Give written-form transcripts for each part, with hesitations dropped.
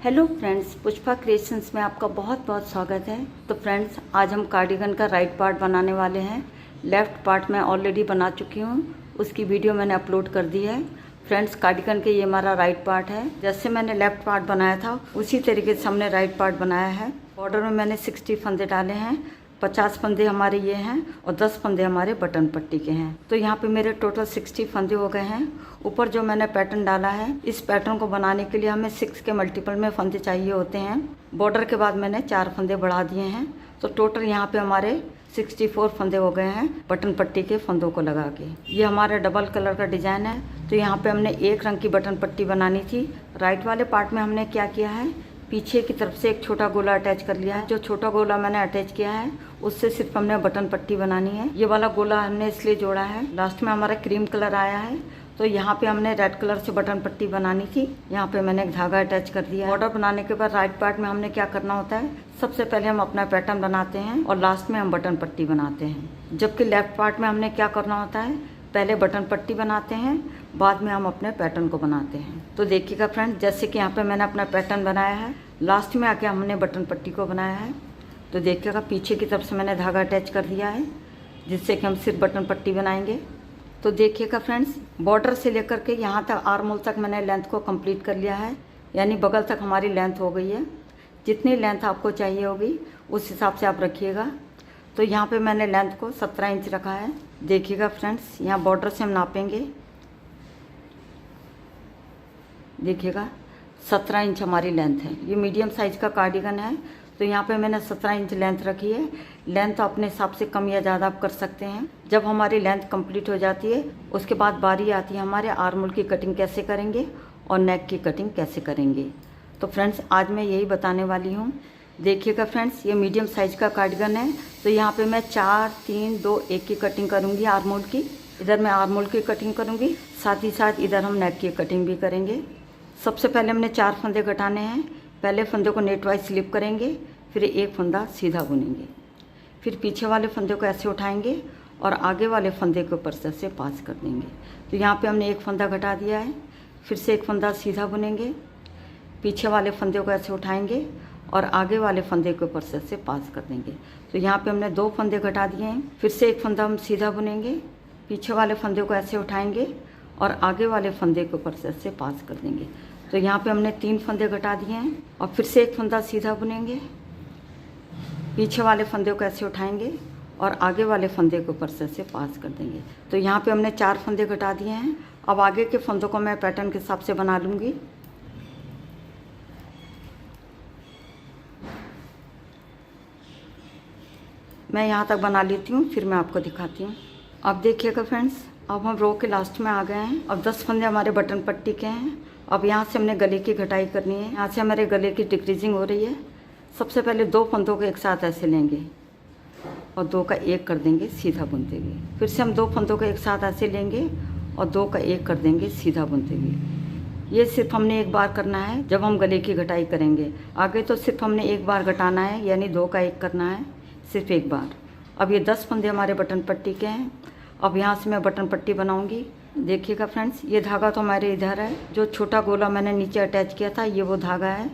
Hello friends, Pushpa creations में आपका बहुत बहुत स्वागत है। तो फ्रेंड्स, आज हम कार्डिगन का राइट पार्ट बनाने वाले हैं। लेफ़्ट पार्ट मैं ऑलरेडी बना चुकी हूँ, उसकी वीडियो मैंने अपलोड कर दी है। फ्रेंड्स, कार्डिगन के ये हमारा राइट पार्ट है। जैसे मैंने लेफ़्ट पार्ट बनाया था उसी तरीके से हमने राइट पार्ट बनाया है। बॉर्डर में मैंने 60 फंदे डाले हैं। 50 फंदे हमारे ये हैं और 10 फंदे हमारे बटन पट्टी के हैं। तो यहाँ पे मेरे टोटल 60 फंदे हो गए हैं। ऊपर जो मैंने पैटर्न डाला है, इस पैटर्न को बनाने के लिए हमें 6 के मल्टीपल में फंदे चाहिए होते हैं। बॉर्डर के बाद मैंने 4 फंदे बढ़ा दिए हैं। तो टोटल यहाँ पे हमारे 64 फंदे हो गए हैं बटन पट्टी के फंदों को लगा के। ये हमारा डबल कलर का डिज़ाइन है। तो यहाँ पे हमने एक रंग की बटन पट्टी बनानी थी। राइट वाले पार्ट में हमने क्या किया है, पीछे की तरफ से एक छोटा गोला अटैच कर लिया है। जो छोटा गोला मैंने अटैच किया है उससे सिर्फ हमने बटन पट्टी बनानी है। ये वाला गोला हमने इसलिए जोड़ा है। लास्ट में हमारा क्रीम कलर आया है, तो यहाँ पे हमने रेड कलर से बटन पट्टी बनानी थी। यहाँ पे मैंने एक धागा अटैच कर दिया है। बॉर्डर बनाने के बाद राइट पार्ट में हमने क्या करना होता है, सबसे पहले हम अपना पैटर्न बनाते हैं और लास्ट में हम बटन पट्टी बनाते हैं। जबकि लेफ्ट पार्ट में हमने क्या करना होता है, पहले बटन पट्टी बनाते हैं, बाद में हम अपने पैटर्न को बनाते हैं। तो देखिएगा फ्रेंड्स, जैसे कि यहाँ पे मैंने अपना पैटर्न बनाया है, लास्ट में आके हमने बटन पट्टी को बनाया है। तो देखिएगा पीछे की तरफ से मैंने धागा अटैच कर दिया है, जिससे कि हम सिर्फ बटन पट्टी बनाएंगे। तो देखिएगा फ्रेंड्स, बॉर्डर से लेकर के यहाँ तक आर्म होल तक मैंने लेंथ को कंप्लीट कर लिया है, यानी बगल तक हमारी लेंथ हो गई है। जितनी लेंथ आपको चाहिए होगी उस हिसाब से आप रखिएगा। तो यहाँ पे मैंने लेंथ को 17 इंच रखा है। देखिएगा फ्रेंड्स, यहाँ बॉर्डर से हम नापेंगे। देखिएगा 17 इंच हमारी लेंथ है। ये मीडियम साइज़ का कार्डिगन है, तो यहाँ पे मैंने 17 इंच लेंथ रखी है। लेंथ अपने हिसाब से कम या ज़्यादा आप कर सकते हैं। जब हमारी लेंथ कंप्लीट हो जाती है उसके बाद बारी आती है हमारे आर्म होल की कटिंग कैसे करेंगे और नेक की कटिंग कैसे करेंगे। तो फ्रेंड्स, आज मैं यही बताने वाली हूँ। देखिएगा फ्रेंड्स, ये मीडियम साइज़ का कार्डिगन है। तो यहाँ पे मैं 4, 3, 2, 1 की कटिंग करूँगी आर्म होल की। इधर मैं आर्म होल की कटिंग करूँगी, साथ ही साथ इधर हम नेक की कटिंग भी करेंगे। सबसे पहले हमने 4 फंदे घटाने हैं। पहले फंदे को नेट वाइज स्लिप करेंगे, फिर एक फंदा सीधा बुनेंगे, फिर पीछे वाले फंदे को ऐसे उठाएंगे और आगे वाले फंदे के ऊपर से पास कर देंगे। तो यहाँ पे हमने एक फंदा घटा दिया है, फिर से एक फंदा सीधा बुनेंगे, पीछे वाले फंदे को ऐसे उठाएंगे और आगे वाले फंदे के ऊपर से पास कर देंगे। तो यहाँ पे हमने 2 फंदे घटा दिए हैं। फिर से एक फंदा हम सीधा बुनेंगे, पीछे वाले फंदे को ऐसे उठाएंगे और आगे वाले फंदे के ऊपर से पास कर देंगे। तो यहाँ पे हमने 3 फंदे घटा दिए हैं और फिर से एक फंदा सीधा बुनेंगे, पीछे वाले फंदे को ऐसे उठाएंगे और आगे वाले फंदे के ऊपर से पास कर देंगे। तो यहाँ पे हमने 4 फंदे घटा दिए हैं। अब आगे के फंदों को मैं पैटर्न के हिसाब से बना लूँगी। मैं यहाँ तक बना लेती हूँ, फिर मैं आपको दिखाती हूँ। अब देखिएगा फ्रेंड्स, अब हम रो के लास्ट में आ गए हैं। अब 10 फंदे हमारे बटन पट्टी के हैं। अब यहाँ से हमने गले की घटाई करनी है। यहाँ से हमारे गले की डिक्रीजिंग हो रही है। सबसे पहले 2 फंदों को एक साथ ऐसे लेंगे और 2 का 1 कर देंगे सीधा बुनते हुए। फिर से हम 2 फंदों को एक साथ ऐसे लेंगे और 2 का 1 कर देंगे सीधा बुनते हुए। ये सिर्फ हमने एक बार करना है जब हम गले की घटाई करेंगे। आगे तो सिर्फ हमने एक बार घटाना है, यानी 2 का 1 करना है, सिर्फ एक बार। अब ये 10 फंदे हमारे बटन पट्टी के हैं। अब यहाँ से मैं बटन पट्टी बनाऊंगी। देखिएगा फ्रेंड्स, ये धागा तो हमारे इधर है। जो छोटा गोला मैंने नीचे अटैच किया था ये वो धागा है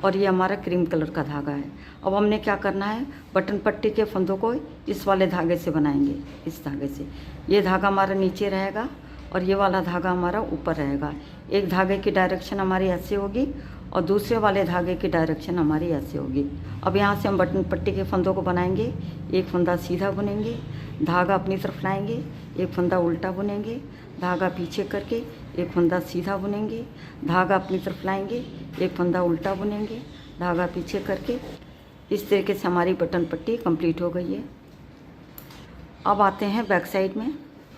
और ये हमारा क्रीम कलर का धागा है। अब हमने क्या करना है, बटन पट्टी के फंदों को इस वाले धागे से बनाएंगे। इस धागे से ये धागा हमारा नीचे रहेगा और ये वाला धागा हमारा ऊपर रहेगा। एक धागे की डायरेक्शन हमारी ऐसे होगी और दूसरे वाले धागे की डायरेक्शन हमारी ऐसे होगी। अब यहाँ से हम बटन पट्टी के फंदों को बनाएंगे। एक फंदा सीधा बुनेंगे, धागा अपनी तरफ लाएंगे, एक फंदा उल्टा बुनेंगे, धागा पीछे करके एक फंदा सीधा बुनेंगे, धागा अपनी तरफ लाएंगे, एक फंदा उल्टा बुनेंगे, धागा पीछे करके। इस तरीके से हमारी बटन पट्टी कंप्लीट हो गई है। अब आते हैं बैक साइड में।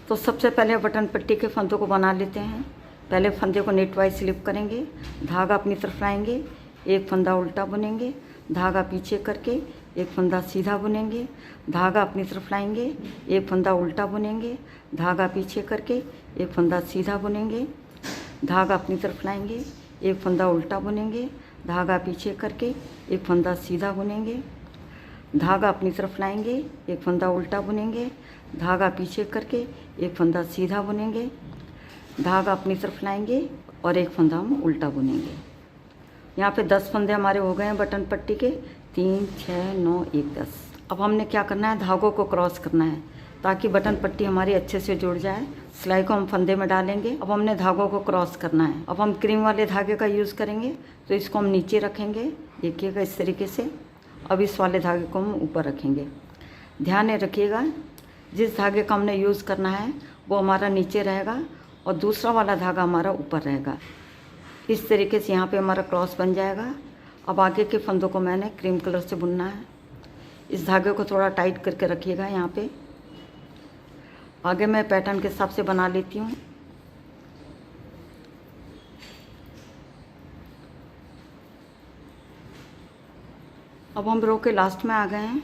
तो सबसे पहले बटन पट्टी के फंदों को बना लेते हैं। पहले फंदे को नेट वाइज स्लिप करेंगे, धागा अपनी तरफ लाएंगे, एक फंदा उल्टा बुनेंगे, धागा पीछे करके एक फंदा सीधा बुनेंगे, धागा अपनी तरफ लाएंगे, एक फंदा उल्टा बुनेंगे, धागा पीछे करके एक फंदा सीधा बुनेंगे, धागा अपनी तरफ लाएंगे, एक फंदा उल्टा बुनेंगे, धागा पीछे करके एक फंदा सीधा बुनेंगे, धागा अपनी तरफ लाएंगे, एक फंदा उल्टा बुनेंगे, धागा पीछे करके एक फंदा सीधा बुनेंगे, धागा अपनी तरफ लाएंगे और एक फंदा हम उल्टा बुनेंगे। यहाँ पे 10 फंदे हमारे हो गए हैं बटन पट्टी के, 3, 6, 9, 1, 10। अब हमने क्या करना है, धागों को क्रॉस करना है ताकि बटन पट्टी हमारी अच्छे से जुड़ जाए। सिलाई को हम फंदे में डालेंगे। अब हमने धागों को क्रॉस करना है। अब हम क्रीम वाले धागे का यूज़ करेंगे, तो इसको हम नीचे रखेंगे, देखिएगा इस तरीके से। अब इस वाले धागे को हम ऊपर रखेंगे। ध्यान रखिएगा, जिस धागे का हमने यूज़ करना है वो हमारा नीचे रहेगा और दूसरा वाला धागा हमारा ऊपर रहेगा। इस तरीके से यहाँ पे हमारा क्रॉस बन जाएगा। अब आगे के फंदों को मैंने क्रीम कलर से बुनना है। इस धागे को थोड़ा टाइट करके रखिएगा। यहाँ पे आगे मैं पैटर्न के हिसाब से बना लेती हूँ। अब हम रो के लास्ट में आ गए हैं।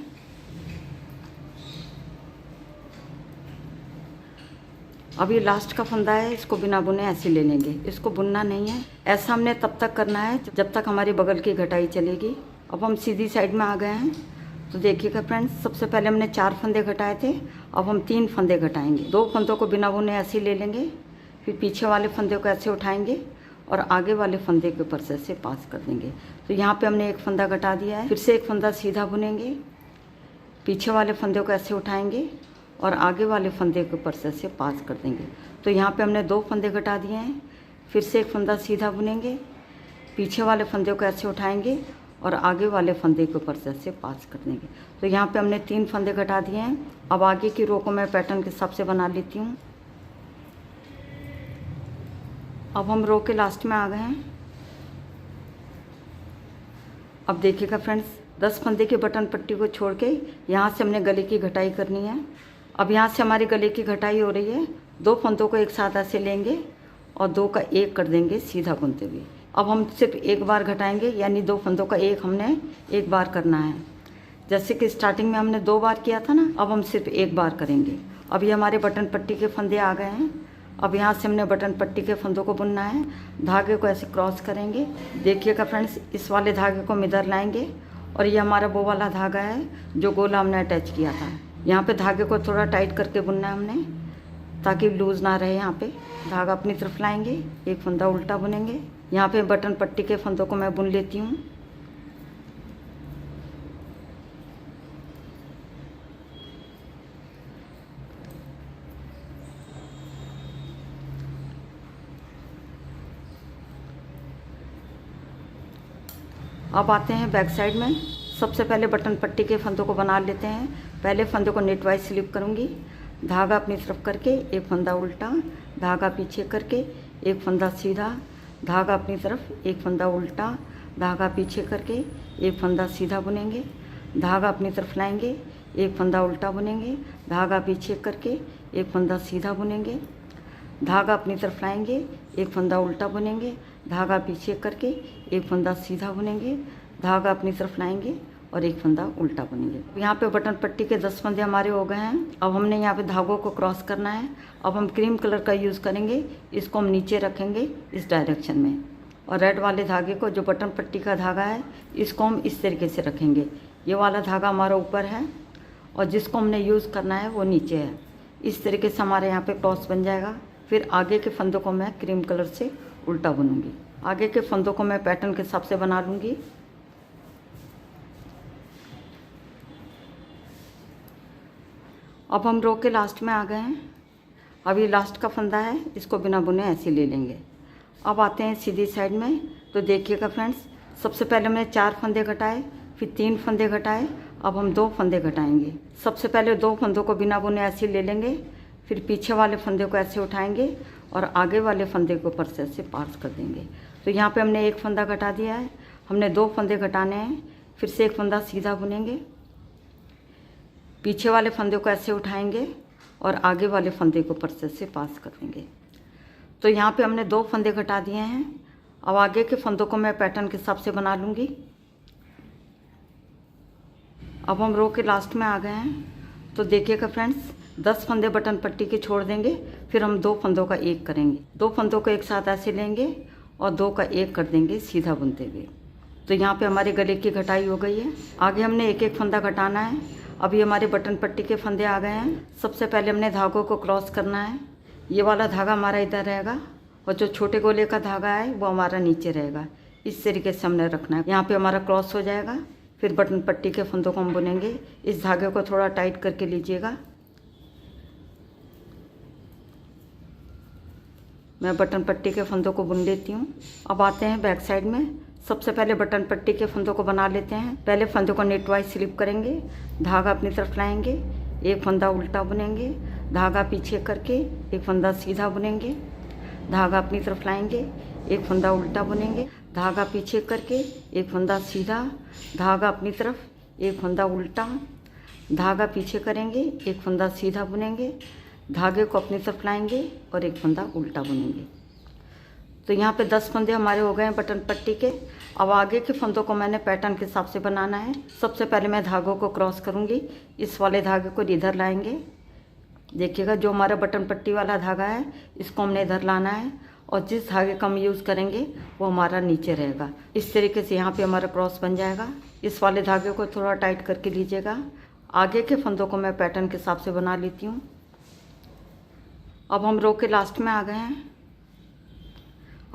अब ये लास्ट का फंदा है, इसको बिना बुने ऐसे ले लेंगे। इसको बुनना नहीं है, ऐसा हमने तब तक करना है जब तक हमारी बगल की घटाई चलेगी। अब हम सीधी साइड में आ गए हैं, तो देखिएगा फ्रेंड्स, सबसे पहले हमने 4 फंदे घटाए थे, अब हम 3 फंदे घटाएंगे। 2 फंदों को बिना बुने ऐसे ले लेंगे, फिर पीछे वाले फंदे को ऐसे उठाएंगे और आगे वाले फंदे के ऊपर से ऐसे पास कर देंगे। तो यहाँ पे हमने 1 फंदा घटा दिया है। फिर से 1 फंदा सीधा बुनेंगे, पीछे वाले फंदे को ऐसे उठाएंगे और आगे वाले फंदे के ऊपर से ऐसे पास कर देंगे। तो यहाँ पे हमने 2 फंदे घटा दिए हैं। फिर से 1 फंदा सीधा बुनेंगे, पीछे वाले फंदे को ऐसे उठाएंगे और आगे वाले फंदे के ऊपर से ऐसे पास कर देंगे। तो यहाँ पे हमने 3 फंदे घटा दिए हैं। अब आगे की रो को मैं पैटर्न के हिसाब से बना लेती हूँ। अब हम रो के लास्ट में आ गए हैं। अब देखिएगा फ्रेंड्स, 10 फंदे की बटन पट्टी को छोड़ के यहाँ से हमने गले की घटाई करनी है। अब यहाँ से हमारी गले की घटाई हो रही है। 2 फंदों को एक साथ ऐसे लेंगे और 2 का 1 कर देंगे सीधा बुनते हुए। अब हम सिर्फ 1 बार घटाएंगे, यानी 2 फंदों का 1 हमने 1 बार करना है। जैसे कि स्टार्टिंग में हमने 2 बार किया था ना, अब हम सिर्फ 1 बार करेंगे। अब ये हमारे बटन पट्टी के फंदे आ गए हैं। अब यहाँ से हमने बटन पट्टी के फंदों को बुनना है। धागे को ऐसे क्रॉस करेंगे। देखिएगा फ्रेंड्स, इस वाले धागे को हम इधर लाएंगे और ये हमारा वो वाला धागा है जो गोला हमने अटैच किया था। यहाँ पे धागे को थोड़ा टाइट करके बुनना है हमने, ताकि लूज़ ना रहे। यहाँ पे धागा अपनी तरफ लाएंगे, 1 फंदा उल्टा बुनेंगे। यहाँ पे बटन पट्टी के फंदों को मैं बुन लेती हूँ। अब आते हैं बैक साइड में। सबसे पहले बटन पट्टी के फंदों को बना लेते हैं। पहले फंदे को नेट वाइज स्लिप करूँगी, धागा अपनी तरफ करके 1 फंदा उल्टा, धागा पीछे करके 1 फंदा सीधा, धागा अपनी तरफ 1 फंदा उल्टा, धागा पीछे करके 1 फंदा सीधा बुनेंगे, धागा अपनी तरफ लाएंगे, 1 फंदा उल्टा बुनेंगे, धागा पीछे करके 1 फंदा सीधा बुनेंगे, धागा अपनी तरफ लाएंगे, 1 फंदा उल्टा बुनेंगे, धागा पीछे करके 1 फंदा सीधा बुनेंगे, धागा अपनी तरफ लाएंगे और 1 फंदा उल्टा बुनेंगे। यहाँ पे बटन पट्टी के 10 फंदे हमारे हो गए हैं। अब हमने यहाँ पे धागों को क्रॉस करना है। अब हम क्रीम कलर का यूज़ करेंगे, इसको हम नीचे रखेंगे इस डायरेक्शन में, और रेड वाले धागे को, जो बटन पट्टी का धागा है, इसको हम इस तरीके से रखेंगे। ये वाला धागा हमारा ऊपर है और जिसको हमने यूज़ करना है वो नीचे है। इस तरीके से हमारे यहाँ पे क्रॉस बन जाएगा। फिर आगे के फंदों को मैं क्रीम कलर से उल्टा बुनूंगी। आगे के फंदों को मैं पैटर्न के हिसाब से बना लूँगी। अब हम रो के लास्ट में आ गए हैं। अब ये लास्ट का फंदा है, इसको बिना बुने ऐसे ले लेंगे। अब आते हैं सीधी साइड में। तो देखिएगा फ्रेंड्स, सबसे पहले हमने 4 फंदे घटाए, फिर 3 फंदे घटाए, अब हम 2 फंदे घटाएंगे। सबसे पहले 2 फंदों को बिना बुने ऐसे ले लेंगे, फिर पीछे वाले फंदे को ऐसे उठाएंगे और आगे वाले फंदे के ऊपर से ऐसे पास कर देंगे। तो यहाँ पे हमने 1 फंदा घटा दिया है, हमने 2 फंदे घटाने हैं। फिर से 1 फंदा सीधा बुनेंगे, पीछे वाले फंदे को ऐसे उठाएंगे और आगे वाले फंदे के ऊपर से ऐसे पास कर देंगे। तो यहाँ पे हमने 2 फंदे घटा दिए हैं। अब आगे के फंदों को मैं पैटर्न के हिसाब से बना लूँगी। अब हम रो के लास्ट में आ गए हैं। तो देखिएगा फ्रेंड्स, 10 फंदे बटन पट्टी के छोड़ देंगे, फिर हम 2 फंदों का 1 करेंगे। 2 फंदों को एक साथ ऐसे लेंगे और 2 का 1 कर देंगे सीधा बुनते हुए। तो यहाँ पे हमारे गले की घटाई हो गई है। आगे हमने 1-1 फंदा घटाना है। अभी हमारे बटन पट्टी के फंदे आ गए हैं। सबसे पहले हमने धागों को क्रॉस करना है। ये वाला धागा हमारा इधर रहेगा और जो छोटे गोले का धागा है वो हमारा नीचे रहेगा। इस तरीके से हमने रखना है। यहाँ पे हमारा क्रॉस हो जाएगा। फिर बटन पट्टी के फंदों को हम बुनेंगे। इस धागे को थोड़ा टाइट करके लीजिएगा। मैं बटन पट्टी के फंदों को बुन लेती हूँ। अब आते हैं बैक साइड में। सबसे पहले बटन पट्टी के फंदों को बना लेते हैं। पहले फंदों को नेट वाइज स्लिप करेंगे, धागा अपनी तरफ लाएंगे, एक फंदा उल्टा बुनेंगे, धागा पीछे करके एक फंदा सीधा बुनेंगे, धागा अपनी तरफ लाएंगे, एक फंदा उल्टा बुनेंगे, धागा पीछे करके एक फंदा सीधा, धागा अपनी तरफ, एक फंदा उल्टा, धागा पीछे करेंगे, एक फंदा सीधा बुनेंगे, धागे को अपनी तरफ लाएंगे और एक फंदा उल्टा बुनेंगे। तो यहाँ पे 10 फंदे हमारे हो गए हैं बटन पट्टी के। अब आगे के फंदों को मैंने पैटर्न के हिसाब से बनाना है। सबसे पहले मैं धागों को क्रॉस करूँगी। इस वाले धागे को इधर लाएंगे। देखिएगा, जो हमारा बटन पट्टी वाला धागा है इसको हमने इधर लाना है और जिस धागे का हम यूज़ करेंगे वो हमारा नीचे रहेगा। इस तरीके से यहाँ पे हमारा क्रॉस बन जाएगा। इस वाले धागे को थोड़ा टाइट करके लीजिएगा। आगे के फंदों को मैं पैटर्न के हिसाब से बना लेती हूँ। अब हम रो के लास्ट में आ गए हैं।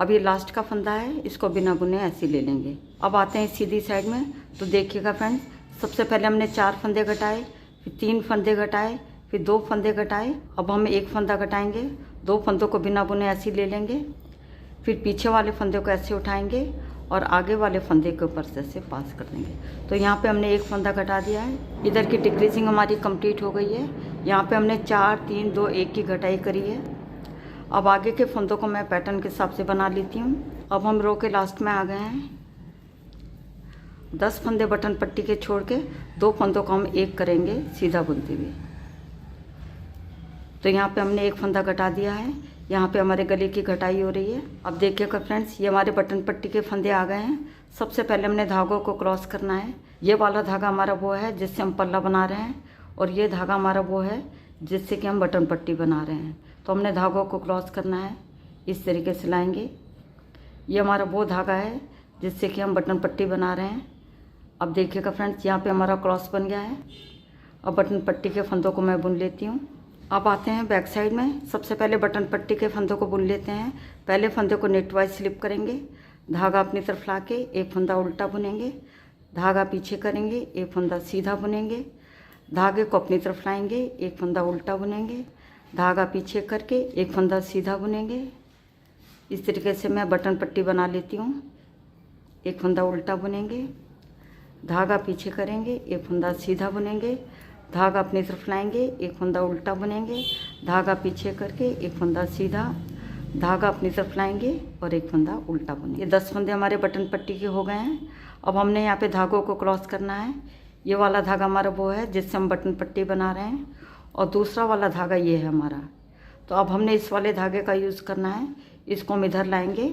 अब ये लास्ट का फंदा है, इसको बिना बुने ऐसे ले लेंगे। अब आते हैं सीधी साइड में। तो देखिएगा फ्रेंड्स, सबसे पहले हमने 4 फंदे घटाए, फिर 3 फंदे घटाए, फिर 2 फंदे घटाए। अब हम एक फंदा घटाएंगे, 2 फंदों को बिना बुने ऐसे ले लेंगे। फिर पीछे वाले फंदे को ऐसे उठाएंगे और आगे वाले फंदे के ऊपर से ऐसे पास कर देंगे। तो यहाँ पे हमने एक फंदा घटा दिया है। इधर की डिक्रीजिंग हमारी कंप्लीट हो गई है। यहाँ पे हमने 4 3 2 1 की घटाई करी है। अब आगे के फंदों को मैं पैटर्न के हिसाब से बना लेती हूँ। अब हम रो के लास्ट में आ गए हैं। 10 फंदे बटन पट्टी के छोड़ के 2 फंदों को हम एक करेंगे सीधा बुनते हुए। तो यहाँ पे हमने एक फंदा घटा दिया है। यहाँ पे हमारे गले की घटाई हो रही है। अब देखिएगा फ्रेंड्स, ये हमारे बटन पट्टी के फंदे आ गए हैं। सबसे पहले हमने धागों को क्रॉस करना है। ये वाला धागा हमारा वो है जिससे हम पल्ला बना रहे हैं और ये धागा हमारा वो है जिससे कि हम बटन पट्टी बना रहे हैं। तो हमने धागों को क्रॉस करना है, इस तरीके से लाएंगे। ये हमारा वो धागा है जिससे कि हम बटन पट्टी बना रहे हैं। अब देखिएगा फ्रेंड्स, यहाँ पे हमारा क्रॉस बन गया है। अब बटन पट्टी के फंदों को मैं बुन लेती हूँ। अब आते हैं बैक साइड में। सबसे पहले बटन पट्टी के फंदों को बुन लेते हैं। पहले फंदे को नेट वाइज स्लिप करेंगे, धागा अपनी तरफ ला के एक फंदा उल्टा बुनेंगे, धागा पीछे करेंगे, एक फंदा सीधा बुनेंगे, धागे को अपनी तरफ लाएंगे, एक फंदा उल्टा बुनेंगे, धागा पीछे करके एक फंदा सीधा बुनेंगे। इस तरीके से मैं बटन पट्टी बना लेती हूँ। एक फंदा उल्टा बुनेंगे, धागा पीछे करेंगे, एक फंदा सीधा बुनेंगे, धागा अपनी तरफ लाएंगे, एक फंदा उल्टा बुनेंगे, धागा पीछे करके एक फंदा सीधा, धागा अपनी तरफ लाएंगे और एक फंदा उल्टा बुनेंगे। ये 10 फंदे हमारे बटन पट्टी के हो गए हैं। अब हमने यहाँ पे धागों को क्रॉस करना है। ये वाला धागा हमारा वो है जिससे हम बटन पट्टी बना रहे हैं और दूसरा वाला धागा ये है हमारा। तो अब हमने इस वाले धागे का यूज़ करना है। इसको हम इधर लाएंगे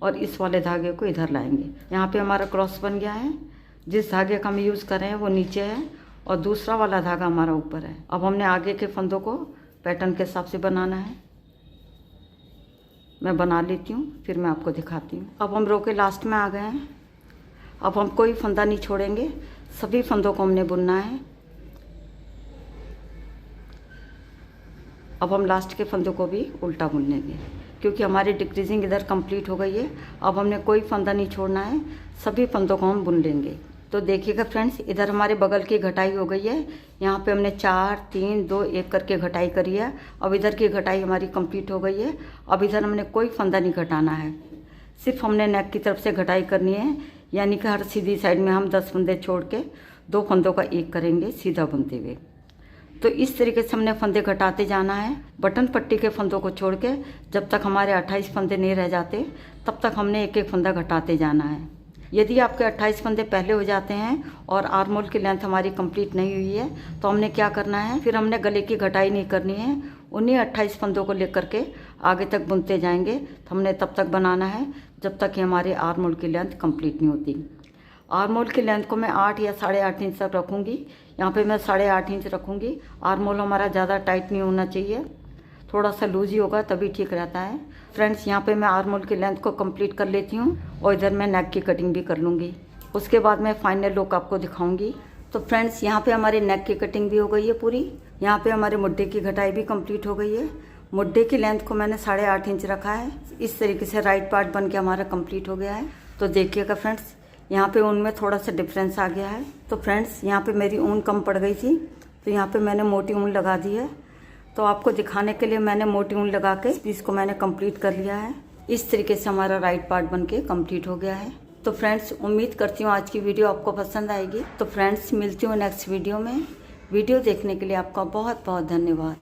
और इस वाले धागे को इधर लाएंगे। यहाँ पे हमारा क्रॉस बन गया है। जिस धागे का हम यूज़ कर रहे हैं वो नीचे है और दूसरा वाला धागा हमारा ऊपर है। अब हमने आगे के फंदों को पैटर्न के हिसाब से बनाना है। मैं बना लेती हूँ, फिर मैं आपको दिखाती हूँ। अब हम रो के लास्ट में आ गए हैं। अब हम कोई फंदा नहीं छोड़ेंगे, सभी फंदों को हमने बुनना है। अब हम लास्ट के फंदों को भी उल्टा बुन लेंगे क्योंकि हमारी डिक्रीजिंग इधर कंप्लीट हो गई है। अब हमने कोई फंदा नहीं छोड़ना है, सभी फंदों को हम बुन लेंगे। तो देखिएगा फ्रेंड्स, इधर हमारे बगल की घटाई हो गई है। यहाँ पे हमने 4 3 2 1 करके घटाई करी है। अब इधर की घटाई हमारी कंप्लीट हो गई है। अब इधर हमने कोई फंदा नहीं घटाना है, सिर्फ हमने नेक की तरफ से घटाई करनी है। यानी कि हर सीधी साइड में हम 10 फंदे छोड़ के 2 फंदों का एक करेंगे सीधा बुनते हुए। तो इस तरीके से हमने फंदे घटाते जाना है बटन पट्टी के फंदों को छोड़ के। जब तक हमारे 28 फंदे नहीं रह जाते तब तक हमने एक एक फंदा घटाते जाना है। यदि आपके 28 फंदे पहले हो जाते हैं और आर्म होल की लेंथ हमारी कंप्लीट नहीं हुई है तो हमने क्या करना है, फिर हमने गले की घटाई नहीं करनी है। उन्हीं 28 फंदों को लेकर के आगे तक बुनते जाएंगे। तो हमने तब तक बनाना है जब तक कि हमारे आर्म होल की लेंथ कंप्लीट नहीं होती। आर्म होल की लेंथ को मैं 8 या 8.5 इंच तक रखूँगी। यहाँ पे मैं 8.5 इंच रखूँगी। आर्म होल हमारा ज़्यादा टाइट नहीं होना चाहिए, थोड़ा सा लूज ही होगा तभी ठीक रहता है। फ्रेंड्स, यहाँ पे मैं आर्म होल की लेंथ को कंप्लीट कर लेती हूँ और इधर मैं नेक की कटिंग भी कर लूँगी। उसके बाद मैं फाइनल लुक आपको दिखाऊँगी। तो फ्रेंड्स, यहाँ पे हमारे नेक की कटिंग भी हो गई है पूरी। यहाँ पे हमारे मुड्ढे की घटाई भी कंप्लीट हो गई है। मुड्ढे की लेंथ को मैंने 8.5 इंच रखा है। इस तरीके से राइट पार्ट बन के हमारा कंप्लीट हो गया है। तो देखिएगा फ्रेंड्स, यहाँ पे ऊन में थोड़ा सा डिफरेंस आ गया है। तो फ्रेंड्स यहाँ पे मेरी ऊन कम पड़ गई थी, तो यहाँ पे मैंने मोटी ऊन लगा दी है। तो आपको दिखाने के लिए मैंने मोटी ऊन लगा के इस पीस को मैंने कंप्लीट कर लिया है। इस तरीके से हमारा राइट पार्ट बन के कम्प्लीट हो गया है। तो फ्रेंड्स उम्मीद करती हूँ आज की वीडियो आपको पसंद आएगी। तो फ्रेंड्स मिलती हूँ नेक्स्ट वीडियो में। वीडियो देखने के लिए आपका बहुत बहुत धन्यवाद।